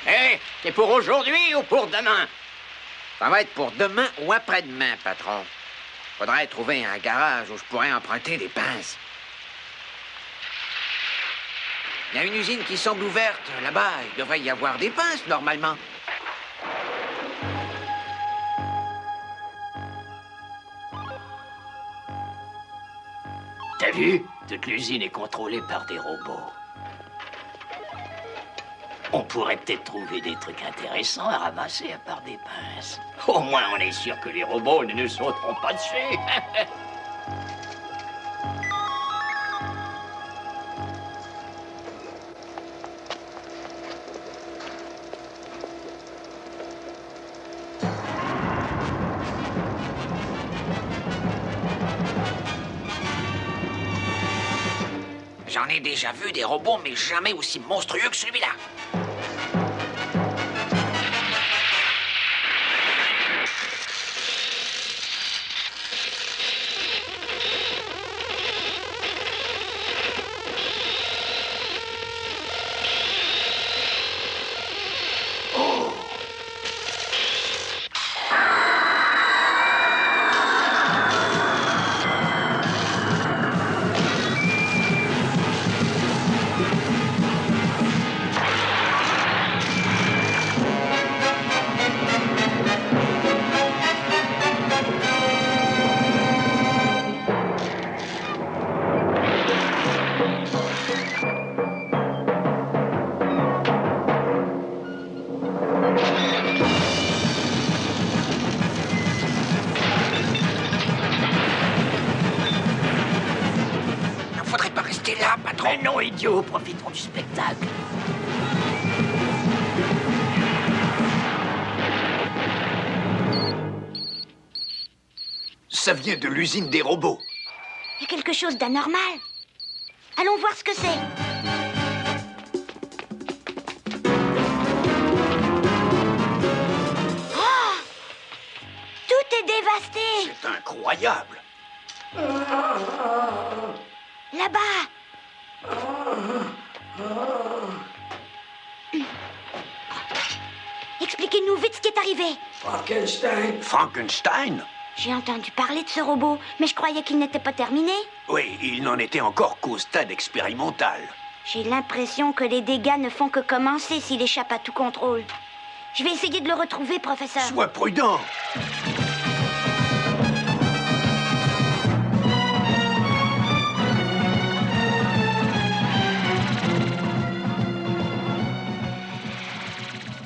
Hé, c'est pour aujourd'hui ou pour demain? Ça va être pour demain ou après-demain, patron. Faudrait trouver un garage où je pourrais emprunter des pinces. Il y a une usine qui semble ouverte là-bas. Il devrait y avoir des pinces, normalement. T'as vu? Toute l'usine est contrôlée par des robots. On pourrait peut-être trouver des trucs intéressants à ramasser à part des pinces. Au moins, on est sûr que les robots ne nous sauteront pas dessus. J'en ai déjà vu des robots, mais jamais aussi monstrueux que celui-là. Faudrait pas rester là, patron. Mais non, idiot, profitons du spectacle. Ça vient de l'usine des robots. Il y a quelque chose d'anormal. Allons voir ce que c'est. Oh! Tout est dévasté. C'est incroyable. Là-bas. Expliquez-nous vite ce qui est arrivé. Frankenstein? J'ai entendu parler de ce robot, mais je croyais qu'il n'était pas terminé. Oui, il n'en était encore qu'au stade expérimental. J'ai l'impression que les dégâts ne font que commencer s'il échappe à tout contrôle. Je vais essayer de le retrouver, professeur. Sois prudent.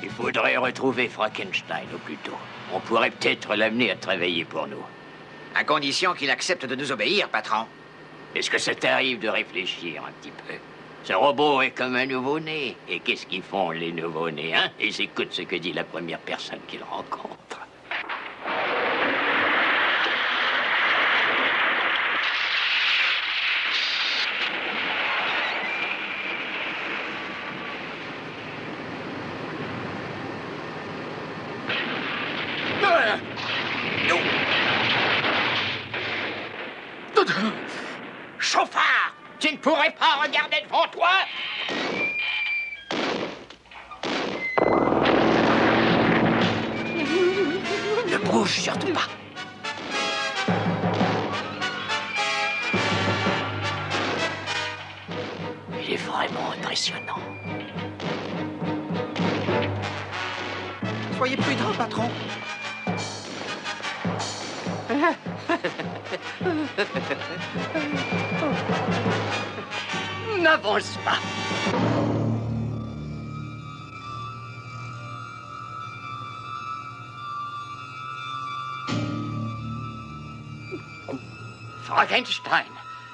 Il faudrait retrouver Frankenstein au plus tôt. On pourrait peut-être l'amener à travailler pour nous. À condition qu'il accepte de nous obéir, patron. Est-ce que ça t'arrive de réfléchir un petit peu? Ce robot est comme un nouveau-né. Et qu'est-ce qu'ils font, les nouveau-nés, hein? Ils écoutent ce que dit la première personne qu'ils rencontrent. Chauffard! Tu ne pourrais pas regarder devant toi? Ne bouge surtout pas. Il est vraiment impressionnant. Soyez prudent, patron. N'avance pas. Frankenstein,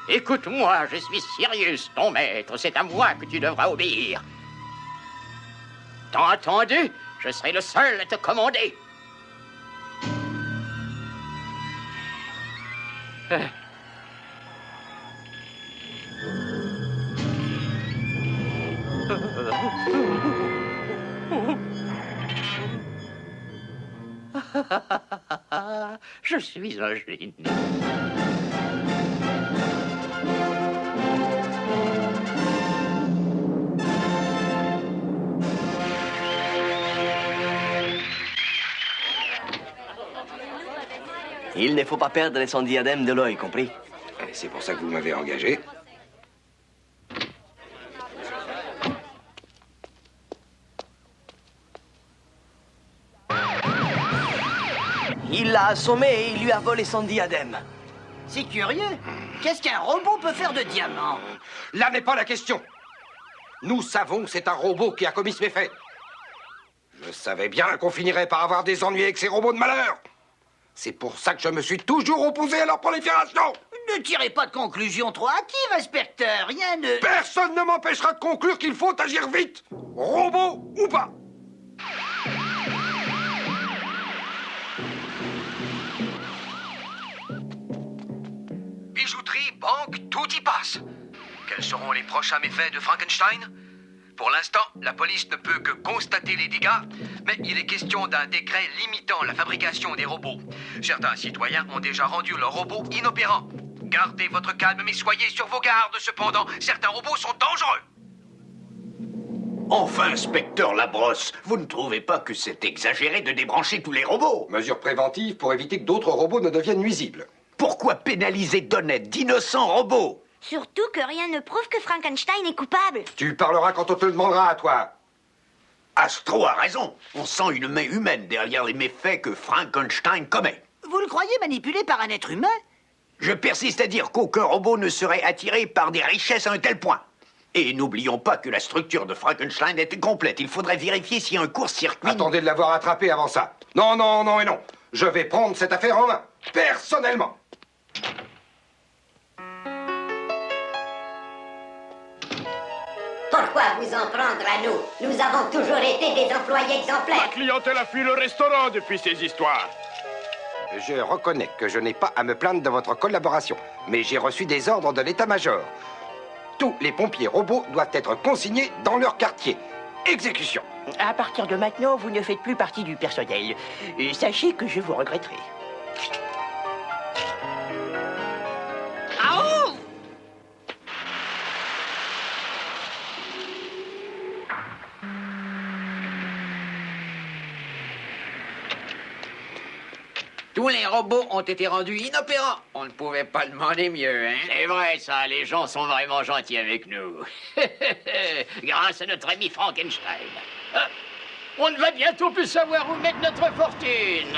écoute-moi, je suis Sirius, ton maître. C'est à moi que tu devras obéir. T'as entendu? Je serai le seul à te commander. Je suis un génie. Il ne faut pas perdre son diadème de l'œil, compris? C'est pour ça que vous m'avez engagé. Il l'a assommé et il lui a volé son diadème. C'est curieux. Qu'est-ce qu'un robot peut faire de diamant? Là n'est pas la question. Nous savons que c'est un robot qui a commis ce méfait. Je savais bien qu'on finirait par avoir des ennuis avec ces robots de malheur. C'est pour ça que je me suis toujours opposé à leur prolifération. Ne tirez pas de conclusion trop hâtive, inspecteur. Rien ne... Personne ne m'empêchera de conclure qu'il faut agir vite, robot ou pas. Bijouterie, banque, tout y passe. Quels seront les prochains méfaits de Frankenstein? Pour l'instant, la police ne peut que constater les dégâts, mais il est question d'un décret limitant la fabrication des robots. Certains citoyens ont déjà rendu leurs robots inopérants. Gardez votre calme, mais soyez sur vos gardes, cependant. Certains robots sont dangereux. Enfin, inspecteur Labrosse, vous ne trouvez pas que c'est exagéré de débrancher tous les robots? Mesure préventive pour éviter que d'autres robots ne deviennent nuisibles. Pourquoi pénaliser d'honnêtes, d'innocents robots? Surtout que rien ne prouve que Frankenstein est coupable. Tu parleras quand on te le demandera à toi. Astro a raison. On sent une main humaine derrière les méfaits que Frankenstein commet. Vous le croyez manipulé par un être humain? Je persiste à dire qu'aucun robot ne serait attiré par des richesses à un tel point. Et n'oublions pas que la structure de Frankenstein était complète. Il faudrait vérifier si un court-circuit... Attendez de l'avoir attrapé avant ça. Non, non, non et non. Je vais prendre cette affaire en main, personnellement. Pourquoi vous en prendre à nous? Nous avons toujours été des employés exemplaires. La clientèle a fui le restaurant depuis ces histoires. Je reconnais que je n'ai pas à me plaindre de votre collaboration, mais j'ai reçu des ordres de l'état-major. Tous les pompiers robots doivent être consignés dans leur quartier. Exécution. À partir de maintenant, vous ne faites plus partie du personnel. Sachez que je vous regretterai. Tous les robots ont été rendus inopérants. On ne pouvait pas demander mieux, hein? C'est vrai, ça. Les gens sont vraiment gentils avec nous. Grâce à notre ami Frankenstein. On ne va bientôt plus savoir où mettre notre fortune.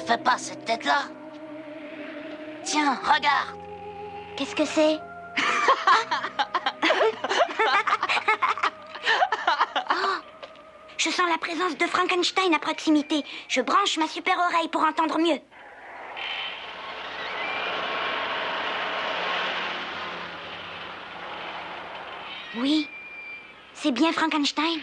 Fais pas cette tête-là. Tiens, regarde. Qu'est-ce que c'est? Oh, je sens la présence de Frankenstein à proximité. Je branche ma super oreille pour entendre mieux. Oui, c'est bien Frankenstein.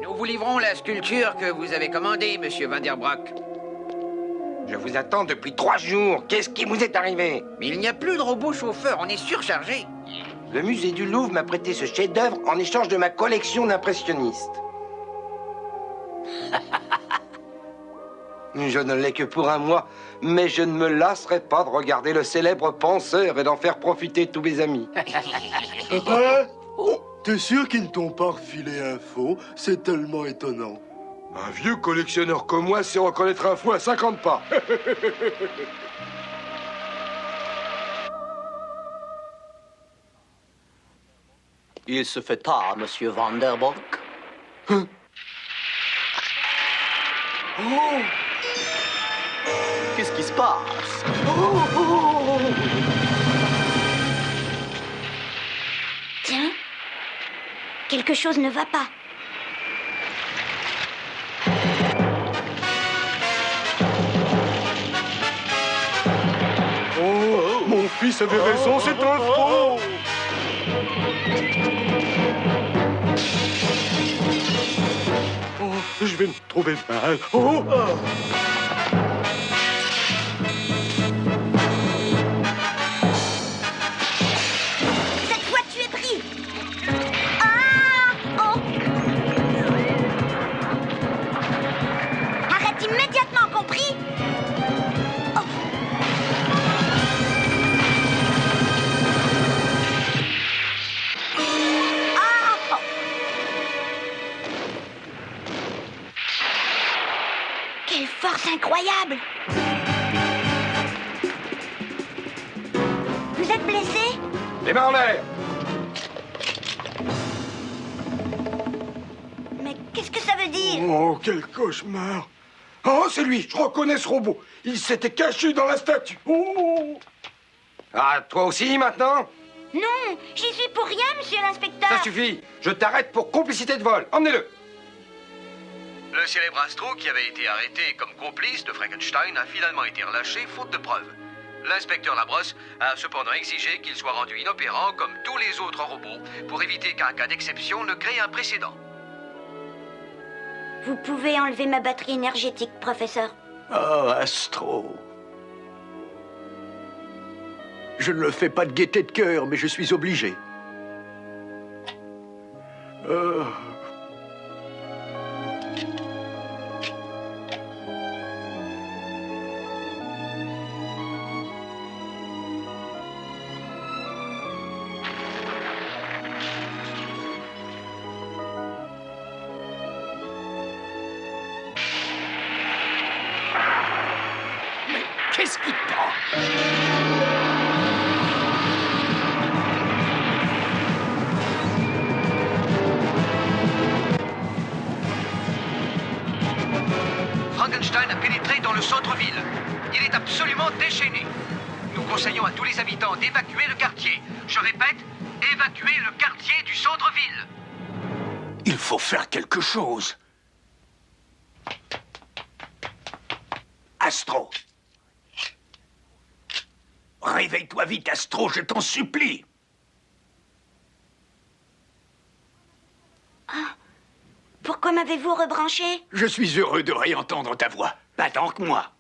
Nous vous livrons la sculpture que vous avez commandée, monsieur Van der Broek. Je vous attends depuis 3 jours. Qu'est-ce qui vous est arrivé? Mais il n'y a plus de robot chauffeur, on est surchargé. Le musée du Louvre m'a prêté ce chef-d'œuvre en échange de ma collection d'impressionnistes. Je ne l'ai que pour un mois, mais je ne me lasserai pas de regarder le célèbre penseur et d'en faire profiter tous mes amis. T'es sûr qu'ils ne t'ont pas refilé un faux? C'est tellement étonnant. Un vieux collectionneur comme moi sait reconnaître un faux à 50 pas. Il se fait tard, monsieur Van der Broek. Hein? Oh! Qu'est-ce qui se passe? Tiens, quelque chose ne va pas. Oh, mon fils avait raison, c'est un faux! Oh, je vais me trouver mal. Oh! Cette fois, tu es pris. incroyable! Vous êtes blessé? Les mains en l'air! Mais qu'est-ce que ça veut dire? Oh, quel cauchemar! Oh, c'est lui! Je reconnais ce robot! Il s'était caché dans la statue! Oh! Ah, toi aussi, maintenant? Non, j'y suis pour rien, monsieur l'inspecteur. Ça suffit. Je t'arrête pour complicité de vol. Emmenez-le. Le célèbre Astro, qui avait été arrêté comme complice de Frankenstein, a finalement été relâché faute de preuves. L'inspecteur Labrosse a cependant exigé qu'il soit rendu inopérant comme tous les autres robots pour éviter qu'un cas d'exception ne crée un précédent. Vous pouvez enlever ma batterie énergétique, professeur. Oh, Astro. Je ne le fais pas de gaieté de cœur, mais je suis obligé. Mais qu'est-ce qui te prend? Frankenstein a pénétré dans le centre-ville. Il est absolument déchaîné. Nous conseillons à tous les habitants d'évacuer le quartier. Je répète, évacuer le quartier du centre-ville. Il faut faire quelque chose. Astro. Réveille-toi vite, Astro, je t'en supplie. Pourquoi m'avez-vous rebranché? Je suis heureux de réentendre ta voix. Pas tant que moi.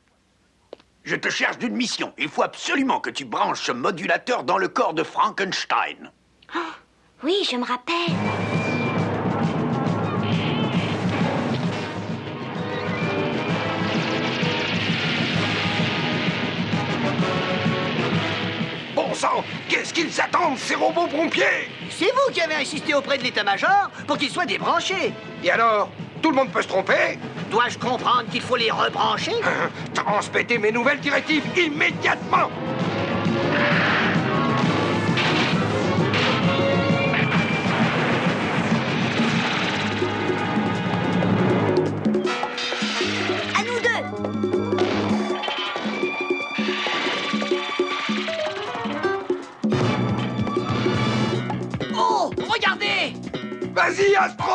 Je te cherche d'une mission. Il faut absolument que tu branches ce modulateur dans le corps de Frankenstein. Oh, oui, je me rappelle. Bon sang, qu'est-ce qu'ils attendent, ces robots pompiers? C'est vous qui avez insisté auprès de l'état-major pour qu'ils soient débranchés. Et alors? Tout le monde peut se tromper? Dois-je comprendre qu'il faut les rebrancher? Transmettez mes nouvelles directives immédiatement! À nous deux! Oh, regardez! Vas-y, Astro!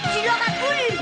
Tu l'auras voulu!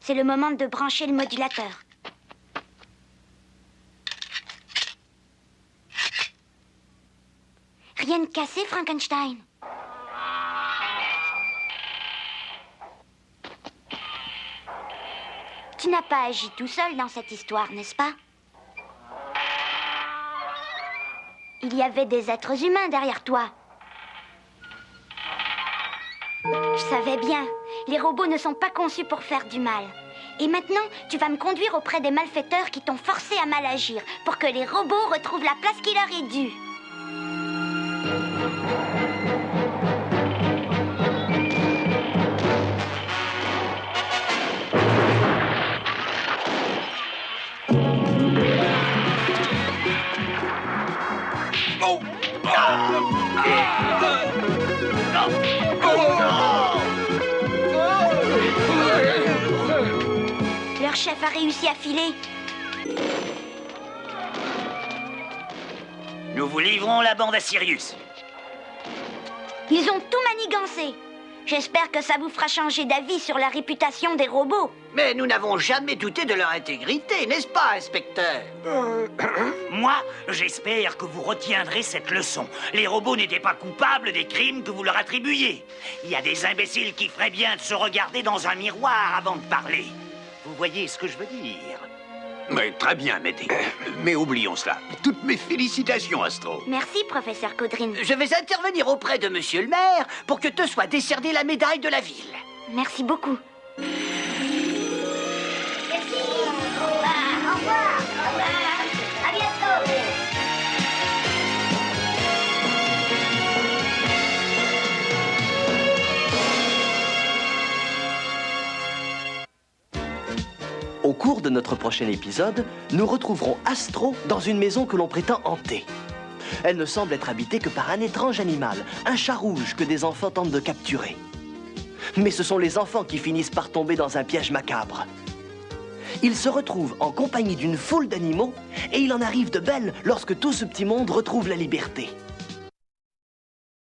C'est le moment de brancher le modulateur. Rien de cassé, Frankenstein. Tu n'as pas agi tout seul dans cette histoire, n'est-ce pas? Il y avait des êtres humains derrière toi. Je savais bien. Les robots ne sont pas conçus pour faire du mal. Et maintenant, tu vas me conduire auprès des malfaiteurs qui t'ont forcé à mal agir, pour que les robots retrouvent la place qui leur est due. Leur chef a réussi à filer. Nous vous livrons la bande à Sirius. Ils ont tout manigancé. J'espère que ça vous fera changer d'avis sur la réputation des robots. Mais nous n'avons jamais douté de leur intégrité, n'est-ce pas, inspecteur? Moi, j'espère que vous retiendrez cette leçon. Les robots n'étaient pas coupables des crimes que vous leur attribuiez. Il y a des imbéciles qui feraient bien de se regarder dans un miroir avant de parler. Vous voyez ce que je veux dire? Mais très bien, Mété. Mais oublions cela. Toutes mes félicitations, Astro. Merci, professeur Caudrine. Je vais intervenir auprès de monsieur le maire pour que te soit décernée la médaille de la ville. Merci beaucoup. Merci. Au revoir. À bientôt. Au cours de notre prochain épisode, nous retrouverons Astro dans une maison que l'on prétend hantée. Elle ne semble être habitée que par un étrange animal, un chat rouge que des enfants tentent de capturer. Mais ce sont les enfants qui finissent par tomber dans un piège macabre. Ils se retrouvent en compagnie d'une foule d'animaux et il en arrive de belles lorsque tout ce petit monde retrouve la liberté.